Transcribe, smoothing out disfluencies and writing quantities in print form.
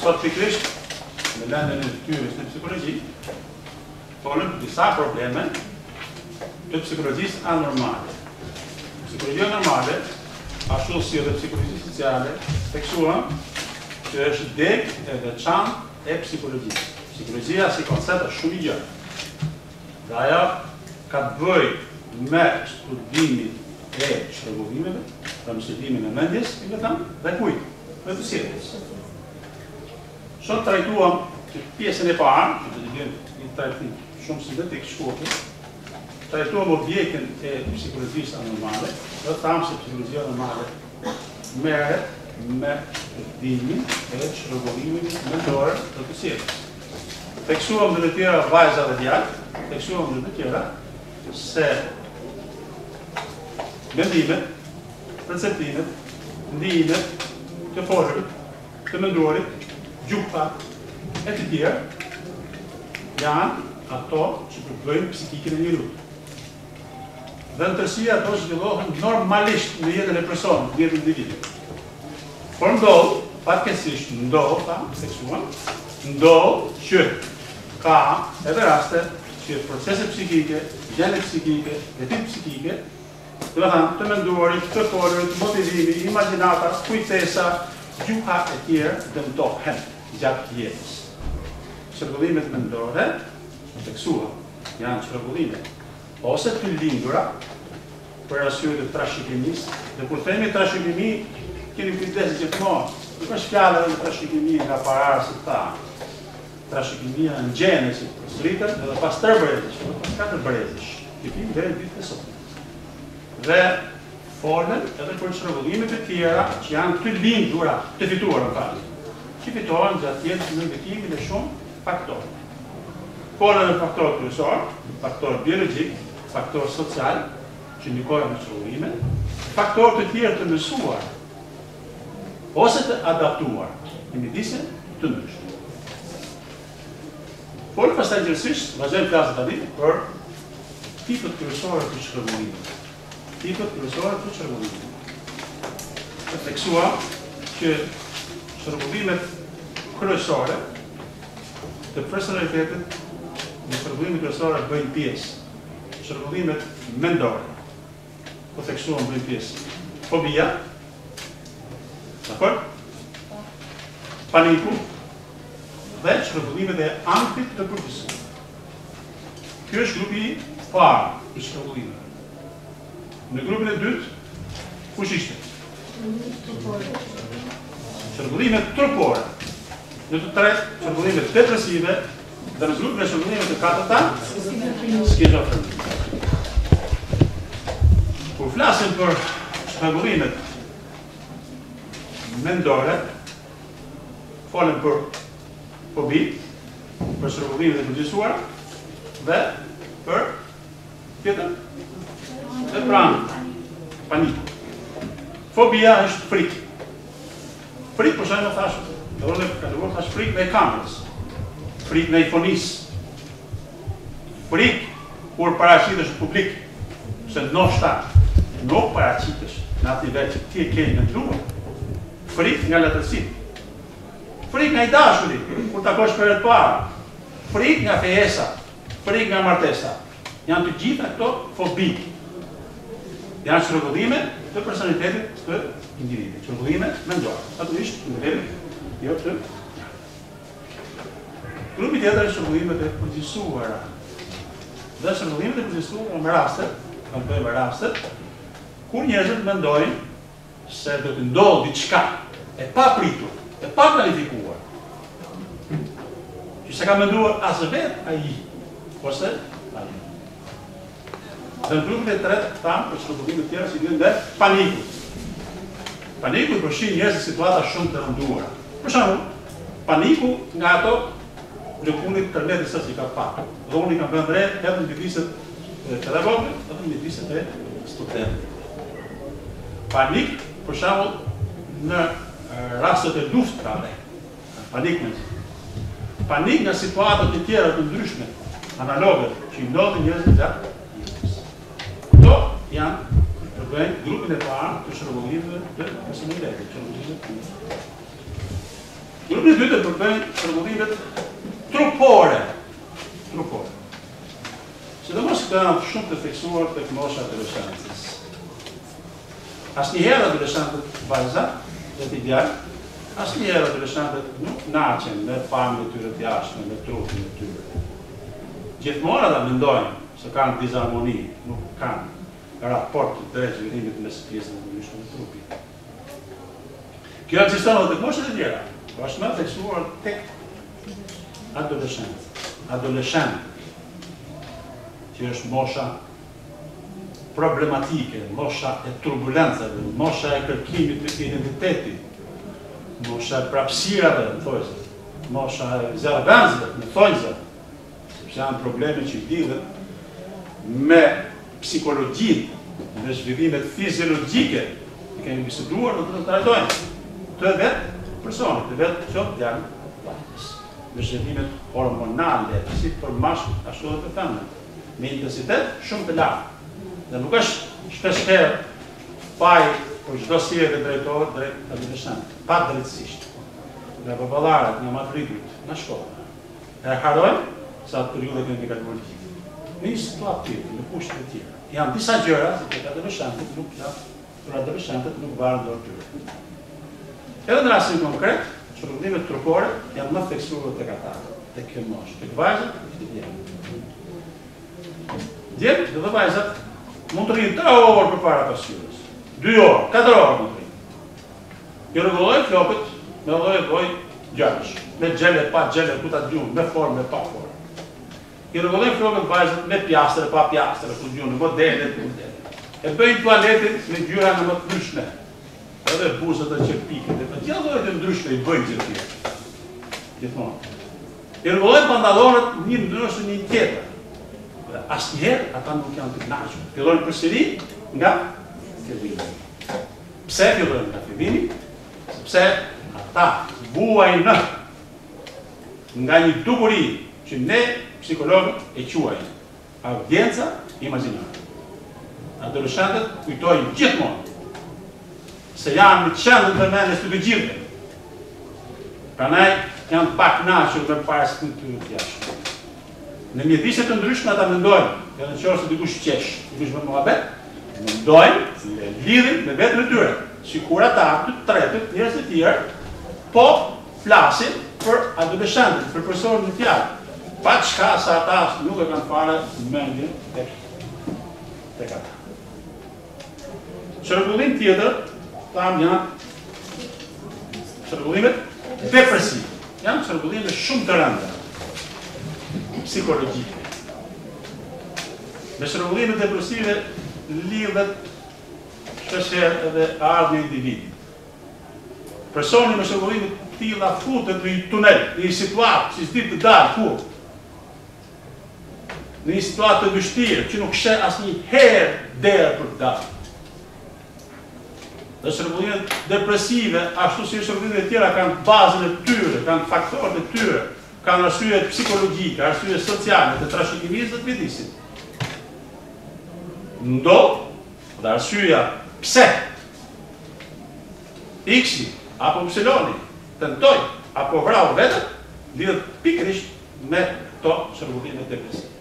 sot pikërisht në lëndën e detyrës në psikologji, folëm për disa probleme të psikologjisë anormale. Psikologjia normale, ashtu si edhe psikologjia sociale, theksuam që është deg e veçantë e psikologjisë. Psikologjia si koncept është shumë i gjatë. Dhe ajo ka të bëjë me studimin e shërbulimeve, dhe me studimin e mendjes, dhe kujt, me të sjelljes. Sot trajtuam pjesën e parë, që të bëjmë një trajtim shumë sintetik shkurtër, trajtuam objektin e psikologjisë anormale, dhe thamë se psikologjia anormale merret me studimin e shërbulimeve mendore dhe të sjelljes. Theksuam dhe të tjera vajza dhe djalë, theksuam dhe të tjera se mendimet, perceptimet, ndijimet të folërit, të menduarit, gjuha e të tjera janë ato që përbëjnë psikikën e njeriut. Dhe në tërësia ato zhvillohen normalisht në jetën e personit, në jetën e individit. Por ndodhë, fatkeqësisht ndodhë, theksuam, ndodhë që ka edhe raste që procese psikike, gjendje psikike, jetim psikike, të menduarit, të folërit, motivimi, imagjinata, kujtesa, gjuha e tjerë dëmtohen gjatë jetës. Shërbullimet mendore, theksuam, janë shërbullimet ose të lindura për arsye të trashëgimisë, dhe kur themi trashëgimi, keni kujdes gjithmonë, nuk është fjala e trashëgimi nga pararësit ta. Trashëgimia në gjenesit përsëritet edhe pas 3 brezësh, pas 4 brezësh, tipim deri në ditën e sotme. Dhe folën edhe për shërbullimet e tjera që janë të lindura, të fituara në fakt, që fitohen gjatë jetës në ndërtimin e shumë faktorë. Folën e faktor kryesor, faktor biologjik, faktor social, që ndikojnë në shërbulime, faktor të tjerë të mësuar, ose të adaptuar, në midisje të ndryshme. Por pastaj gjithsesi, vazhdojmë klasën tani për tipet kryesore të shërbullimit. Tipet kryesore të shërbullimit. Të theksuam që shërbullimet kryesore të personalitetit në shërbullimet kryesore bëjnë pjesë. Shërbullimet mendore. Po theksuam bëjnë pjesë. Fobia. Dakor? Paniku. Dhe shërbullimet e ankthit të përgjithshëm. Ky është grupi i parë i shërbullimeve. Në grupin e dytë, kush ishte? Shërbullimet trupore. Në të tretë, shërbullimet depresive, dhe në grupin e shërbullimeve të katërta, skizofreni. Kur flasim për shërbullimet mendore, folëm për fobi, për shërbullimet e përgjithësuara dhe për tjetër dhe pranë, paniku. Fobia është frikë. Frikë për shembull thash, dorë kategori thash frikë ndaj kamerës, frikë ndaj fonisë, frikë kur paraqitesh në publik, se ndoshta nuk paraqitesh në atë nivel që ti e ke menduar. Frikë nga letërsitë. Frikë nga i dashuri, kur takosh për herë të parë. Frikë nga fejesa, frikë nga martesa. Janë të gjitha këto fobi. Janë shërbullime të personalitetit të individit. Shërbullime mendore. Natyrisht në nivelin jo të. Grupi tjetër është shërbullimet e përgjithësuara. Dhe shërbullimet e përgjithësuara me rastet, kanë bëjmë rastet, kur njerëzit mendojnë se do të ndodhë diçka e papritur, e pa planifikuar, që se ka menduar asë vetë ai, ose ai. Dhe në grupin e tretë thamë për shërbullimet tjera si lidhen dhe paniku. Paniku përfshin njerëz në situata shumë të rënduara. Për shembull, paniku nga ato lëkunit tërmet se si ka parë. Dhe unë i kam vënë re edhe në mjediset e pedagogëve, edhe në mjediset e studentëve. Panik, për shembull, në rastet e luftave, panik nga situatat e tjera të ndryshme, analoge, që i ndodhin njerëzit gjatë jetës. Këto janë përbëjnë grupin e parë të shërbullimeve të personalitetit. Grupi i dytë përbëjnë shërbullimet trupore. Sidomos këto janë shumë të theksuar tek mosha e adoleshencës. Asnjëherë adoleshentët vajza dhe të djalë, asnjëherë adoleshentët nuk naqen me pamjen e tyre të jashtme, me trupin e tyre. Gjithmonë ata mendojnë se kanë disharmoni, nuk kanë raport të drejtë zhvillimit mes pjesëve të ndryshme të trupit. Kjo ekziston edhe tek moshat e tjera, por është më theksuar tek adoleshent, që është mosha problematike, mosha e turbulencave, mosha e kërkimit të identitetit, mosha e prapësirave, në thojse, mosha e zjarëbenzve, në thojse, sepse janë probleme që lidhen me psikologjin dhe zhvillimet fiziologjike, i kemi biseduar dhe të trajtojnë të vetë personit, të vetë qoftë janë vajtës, me zhvillimet hormonale, si për mashkull, ashtu dhe për femnën, me intensitet shumë të lartë. Dhe nuk është shpeshherë faj për çdo sjellje të drejtohet drejt adoleshentit, pa drejtësisht. Nga baballarët, nga matritut, nga shkolla. E harojnë se atë periudhë kemi kaluar gjithë. Në një situatë tjetër, në kushte të tjera. Janë disa gjëra që tek adoleshentët nuk janë, për adoleshentët nuk varen dorë tyre. Edhe në rastin konkret, shpërndimet trupore janë më theksuar tek ata, tek kjo moshë, tek vajzat, tek djemtë. Djemtë dhe vajzat mund të rrinë 3 orë përpara pasqyrës, 2 orë, 4 orë mund të rrinë. I rregullojnë flokët me lloj gjallësh, me xhele, pa xhele, ku ta djum, me formë, me pa formë. I rregullojnë flokët vajzat me pjastre, pa pjastre, ku djum, në modele. E bëjnë tualetin me gjyra në më të ndryshme. Edhe buzët e qerpikët, e gjitha llojet e ndryshme i bëjnë gjithë. Gjithmonë. I rregullojnë pantallonët një ndryshme një tjetër. Asnjëherë ata nuk janë të kënaqur. Fillojnë përsëri nga fillimi. Pse fillojnë nga fillimi? Sepse ata vuajnë nga një dukuri që ne psikologët e quajmë audienca imagjinare. Adoleshentët kujtojnë gjithmonë se janë në qendrën e mendjes të të gjithëve. Prandaj janë pa kënaqur me parësinë e tyre të jashtme. Në mjedise të ndryshme ata mendojnë, edhe nëse dikush qesh, dikush me mohabet, mendojnë, lidhin me vetën e tyre. Sikur ata, të tretët, njerëz të tjerë, po flasin për adoleshentët, për personin e tjerë. Pa çka sa ata nuk e kanë fare mendjen tek ata. Shërbullim tjetër, tam janë shërbullimet depresive. Janë shërbullime shumë të rënda psikologjike. Me shërbullimet depresive lidhet shpeshherë edhe ardhmja e individit. Personi me shërbullime të tilla futet në një tunel, në një situatë që s'di të dalë kur. Në një situatë të vështirë që nuk sheh asnjëherë derë për të dalë. Dhe shërbullimet depresive, ashtu si shërbullimet e tjera, kanë bazën e tyre, kanë faktorët e tyre, kanë arsye psikologjike, arsye sociale, të trashëgimisë dhe të mjedisit. Ndodh dhe arsyeja pse X-i apo Y-i tentoi apo vrau vetëm lidhet pikërisht me këto shërbullime depresive.